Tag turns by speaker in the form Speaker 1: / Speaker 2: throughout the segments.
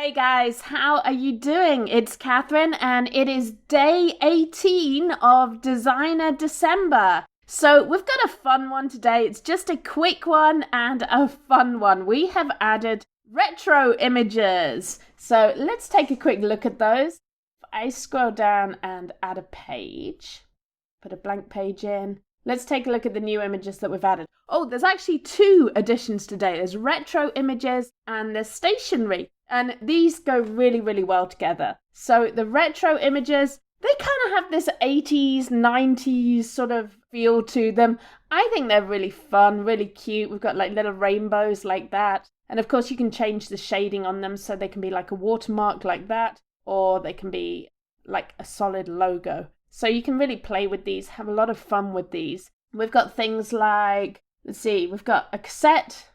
Speaker 1: Hey guys, how are you doing? It's Catherine and it is day 18 of Designer December. So we've got a fun one today. It's just a quick one and a fun one. We have added retro images. So let's take a quick look at those. I scroll down and add a page, put a blank page in. Let's take a look at the new images that we've added. Oh, there's actually two additions today. There's retro images and there's stationery. And these go really, really well together. So the retro images, they kind of have this 80s, 90s sort of feel to them. I think they're really fun, really cute. We've got like little rainbows like that. And of course you can change the shading on them so they can be like a watermark like that, or they can be like a solid logo. So you can really play with these, have a lot of fun with these. We've got things like, let's see, we've got a cassette.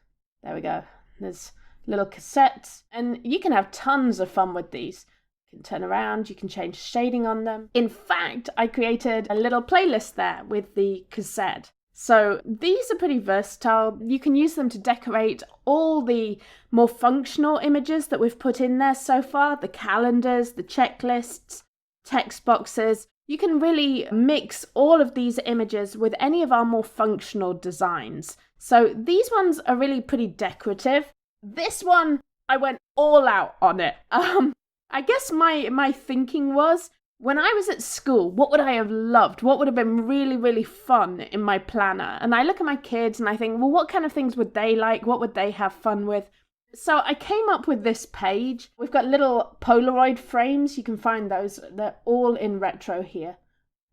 Speaker 1: There we go. There's little cassettes, and you can have tons of fun with these. You can turn around, you can change shading on them. In fact, I created a little playlist there with the cassette. So these are pretty versatile. You can use them to decorate all the more functional images that we've put in there so far, the calendars, the checklists, text boxes. You can really mix all of these images with any of our more functional designs. So these ones are really pretty decorative. This one, I went all out on it. I guess my thinking was, when I was at school, what would I have loved? What would have been really, really fun in my planner? And I look at my kids and I think, well, what kind of things would they like? What would they have fun with? So I came up with this page. We've got little Polaroid frames. You can find those. They're all in retro here.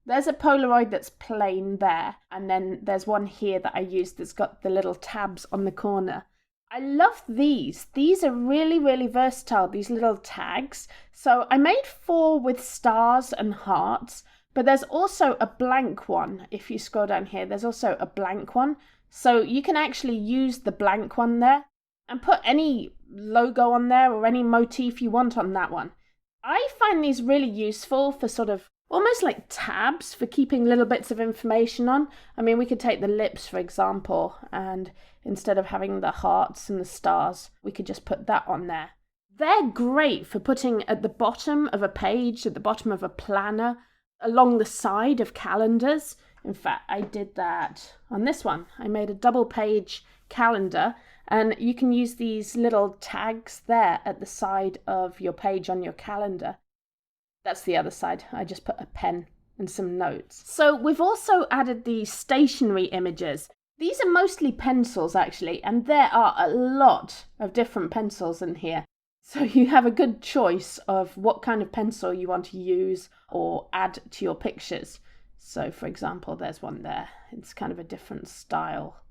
Speaker 1: There's a Polaroid that's plain there. And then there's one here that I used that's got the little tabs on the corner. I love these. These are really, really versatile, these little tags. So I made 4 with stars and hearts, but there's also a blank one. If you scroll down here, there's also a blank one. So you can actually use the blank one there and put any logo on there or any motif you want on that one. I find these really useful for sort of almost like tabs for keeping little bits of information on. I mean, we could take the lips, for example, and instead of having the hearts and the stars, we could just put that on there. They're great for putting at the bottom of a page, at the bottom of a planner, along the side of calendars. In fact, I did that on this one. I made a double page calendar, and you can use these little tags there at the side of your page on your calendar. That's the other side. I just put a pen and some notes. So we've also added the stationery images. These are mostly pencils actually, and there are a lot of different pencils in here. So you have a good choice of what kind of pencil you want to use or add to your pictures. So for example, there's one there. It's kind of a different style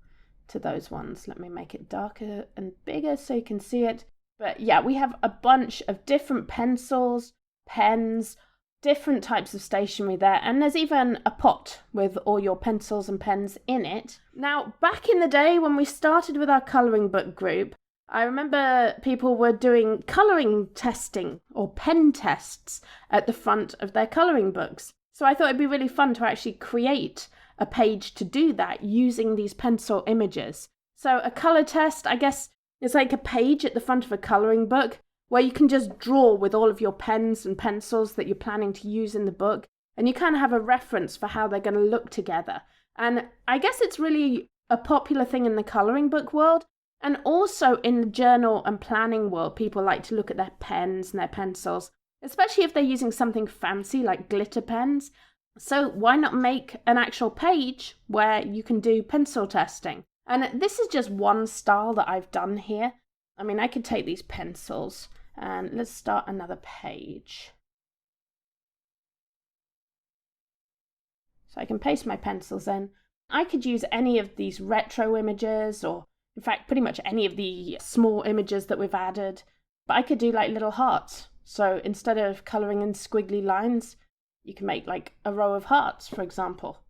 Speaker 1: to those ones. Let me make it darker and bigger so you can see it. But yeah, we have a bunch of different pencils, pens, different types of stationery there, and there's even a pot with all your pencils and pens in it. Now, back in the day when we started with our colouring book group, I remember people were doing colouring testing or pen tests at the front of their colouring books. So I thought it'd be really fun to actually create a page to do that using these pencil images. So a colour test, I guess, is like a page at the front of a colouring book where you can just draw with all of your pens and pencils that you're planning to use in the book, and you kind of have a reference for how they're going to look together. And I guess it's really a popular thing in the colouring book world, and also in the journal and planning world. People like to look at their pens and their pencils, especially if they're using something fancy like glitter pens. So why not make an actual page where you can do pencil testing? And this is just one style that I've done here. I mean, I could take these pencils and let's start another page. So I can paste my pencils in. I could use any of these retro images, or in fact, pretty much any of the small images that we've added. But I could do like little hearts. So instead of colouring in squiggly lines, you can make like a row of hearts, for example.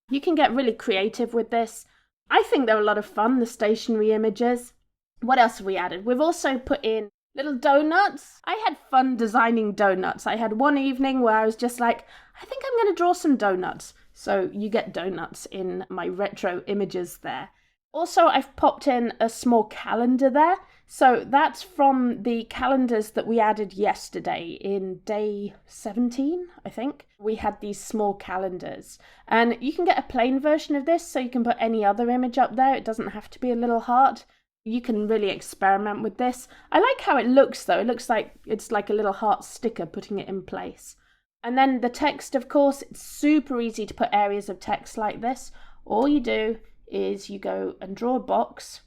Speaker 1: You can get really creative with this. I think they're a lot of fun, the stationery images. What else have we added? We've also put in little donuts. I had fun designing donuts. I had one evening where I was just like, I think I'm going to draw some donuts. So you get donuts in my retro images there. Also, I've popped in a small calendar there. So that's from the calendars that we added yesterday in day 17, I think. We had these small calendars. And you can get a plain version of this, so you can put any other image up there. It doesn't have to be a little heart. You can really experiment with this. I like how it looks, though. It looks like it's like a little heart sticker putting it in place. And then the text, of course, it's super easy to put areas of text like this. All you do is you go and draw a box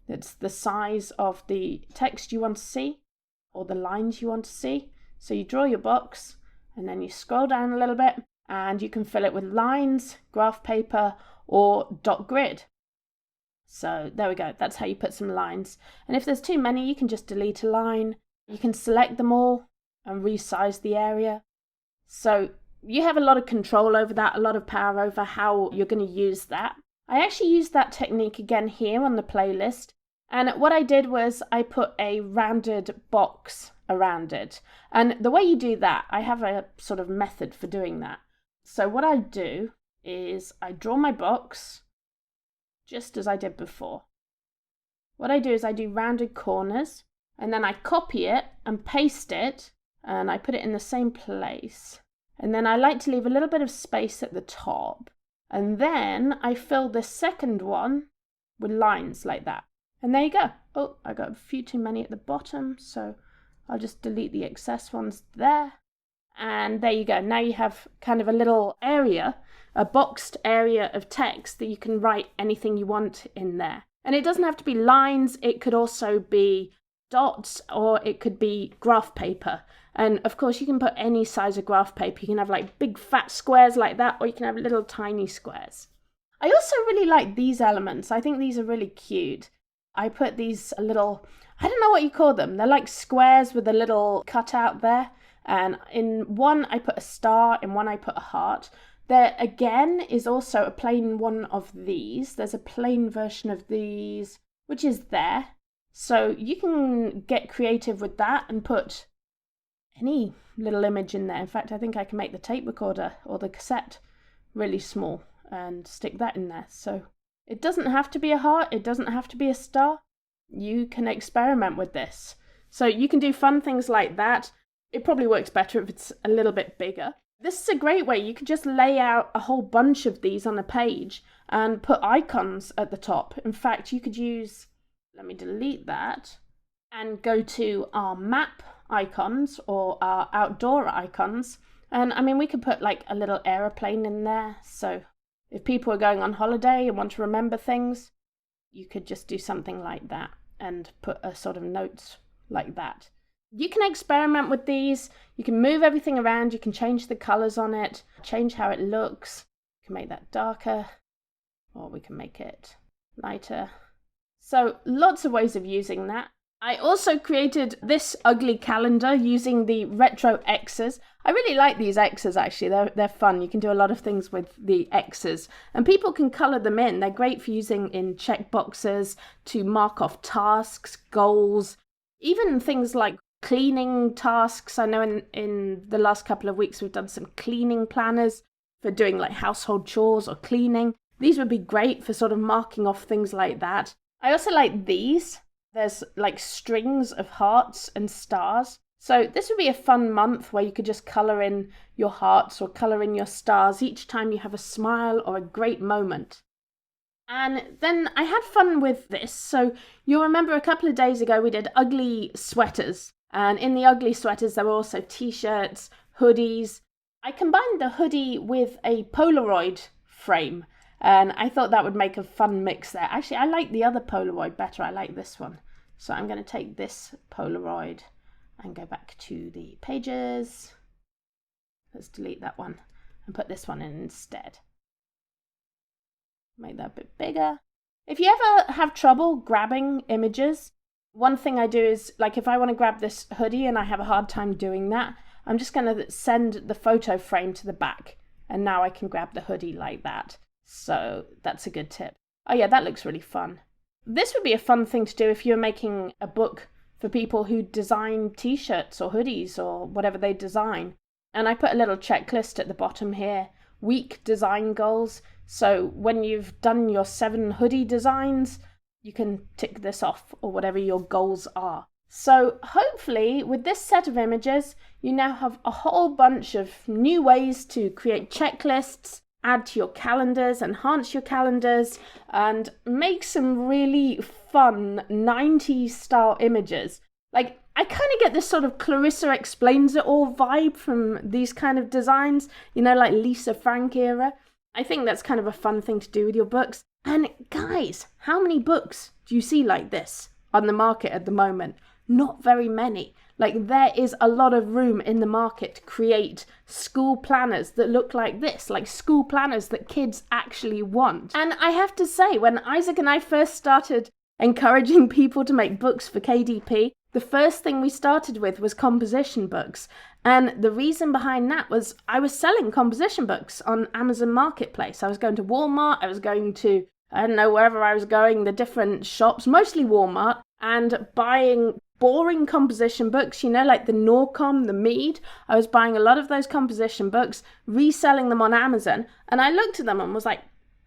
Speaker 1: that's the size of the text you want to see or the lines you want to see. So you draw your box and then you scroll down a little bit and you can fill it with lines, graph paper, or dot grid. So there we go. That's how you put some lines. And if there's too many, you can just delete a line. You can select them all and resize the area. So you have a lot of control over that, a lot of power over how you're going to use that. I actually used that technique again here on the playlist. And what I did was I put a rounded box around it. And the way you do that, I have a sort of method for doing that. So what I do is I draw my box just as I did before. What I do is I do rounded corners and then I copy it and paste it and I put it in the same place. And then I like to leave a little bit of space at the top. And then I fill the second one with lines like that. And there you go. Oh, I got a few too many at the bottom, so I'll just delete the excess ones there. And there you go. Now you have kind of a little area, a boxed area of text that you can write anything you want in there. And it doesn't have to be lines. It could also be dots or it could be graph paper. And of course, you can put any size of graph paper. You can have like big fat squares like that, or you can have little tiny squares. I also really like these elements. I think these are really cute. I put these little, I don't know what you call them. They're like squares with a little cutout there. And in one, I put a star. In one, I put a heart. There, again, is also a plain one of these. There's a plain version of these, which is there. So you can get creative with that and put any little image in there. In fact, I think I can make the tape recorder or the cassette really small and stick that in there. So it doesn't have to be a heart. It doesn't have to be a star. You can experiment with this. So you can do fun things like that. It probably works better if it's a little bit bigger. This is a great way. You could just lay out a whole bunch of these on a page and put icons at the top. In fact, you could use, let me delete that, and go to our map icons or our outdoor icons. And I mean, we could put like a little aeroplane in there. So if people are going on holiday and want to remember things, you could just do something like that and put a sort of notes like that. You can experiment with these. You can move everything around. You can change the colors on it, change how it looks. You can make that darker, or we can make it lighter. So lots of ways of using that. I also created this ugly calendar using the retro X's. I really like these X's actually. They're fun. You can do a lot of things with the X's. And people can color them in. They're great for using in checkboxes to mark off tasks, goals, even things like cleaning tasks. I know in the last couple of weeks we've done some cleaning planners for doing like household chores or cleaning. These would be great for sort of marking off things like that. I also like these. There's like strings of hearts and stars. So this would be a fun month where you could just colour in your hearts or colour in your stars each time you have a smile or a great moment. And then I had fun with this. So you'll remember a couple of days ago we did ugly sweaters. And in the ugly sweaters there were also t-shirts, hoodies. I combined the hoodie with a Polaroid frame. And I thought that would make a fun mix there. Actually, I like the other Polaroid better. I like this one. So I'm going to take this Polaroid and go back to the pages. Let's delete that one and put this one in instead. Make that a bit bigger. If you ever have trouble grabbing images, one thing I do is, like if I want to grab this hoodie and I have a hard time doing that, I'm just going to send the photo frame to the back. And now I can grab the hoodie like that. So that's a good tip. Oh yeah, that looks really fun. This would be a fun thing to do if you're making a book for people who design t-shirts or hoodies or whatever they design. And I put a little checklist at the bottom here, week design goals. So when you've done your 7 hoodie designs, you can tick this off or whatever your goals are. So hopefully with this set of images, you now have a whole bunch of new ways to create checklists, add to your calendars, enhance your calendars, and make some really fun 90s style images. Like, I kind of get this sort of Clarissa Explains It All vibe from these kind of designs, you know, like Lisa Frank era. I think that's kind of a fun thing to do with your books. And guys, how many books do you see like this on the market at the moment? Not very many. Like, there is a lot of room in the market to create school planners that look like this, like school planners that kids actually want. And I have to say, when Isaac and I first started encouraging people to make books for KDP, the first thing we started with was composition books. And the reason behind that was I was selling composition books on Amazon Marketplace. I was going to Walmart, I was going to, I don't know, wherever I was going, the different shops, mostly Walmart, and buying boring composition books, you know, like the Norcom, the Mead. I was buying a lot of those composition books, reselling them on Amazon, and I looked at them and was like,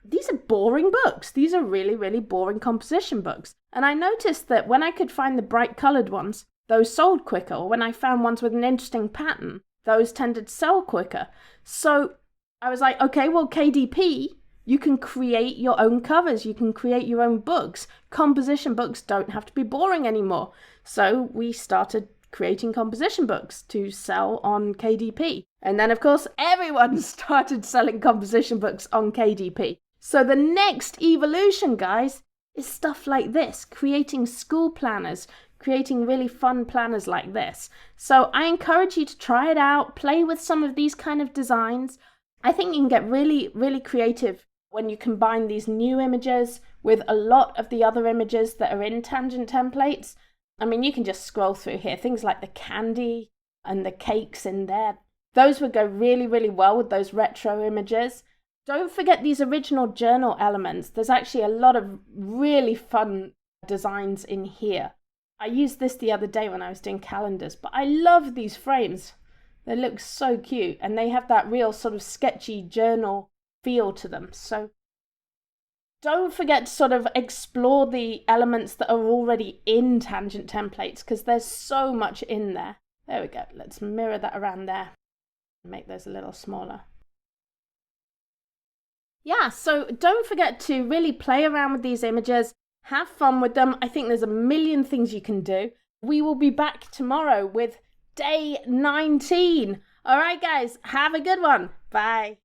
Speaker 1: these are boring books. These are really, really boring composition books. And I noticed that when I could find the bright coloured ones, those sold quicker, or when I found ones with an interesting pattern, those tended to sell quicker. So I was like, okay, well, KDP, you can create your own covers, you can create your own books. Composition books don't have to be boring anymore. So we started creating composition books to sell on KDP. And then, of course, everyone started selling composition books on KDP. So the next evolution, guys, is stuff like this, creating school planners, creating really fun planners like this. So I encourage you to try it out, play with some of these kind of designs. I think you can get really, really creative when you combine these new images with a lot of the other images that are in tangent templates. I mean, you can just scroll through here. Things like the candy and the cakes in there. Those would go really, really well with those retro images. Don't forget these original journal elements. There's actually a lot of really fun designs in here. I used this the other day when I was doing calendars, but I love these frames. They look so cute, and they have that real sort of sketchy journal feel to them. So don't forget to sort of explore the elements that are already in tangent templates, because there's so much in there. There we go. Let's mirror that around there. Make those a little smaller. Yeah, so don't forget to really play around with these images. Have fun with them. I think there's a million things you can do. We will be back tomorrow with day 19. All right, guys, have a good one. Bye.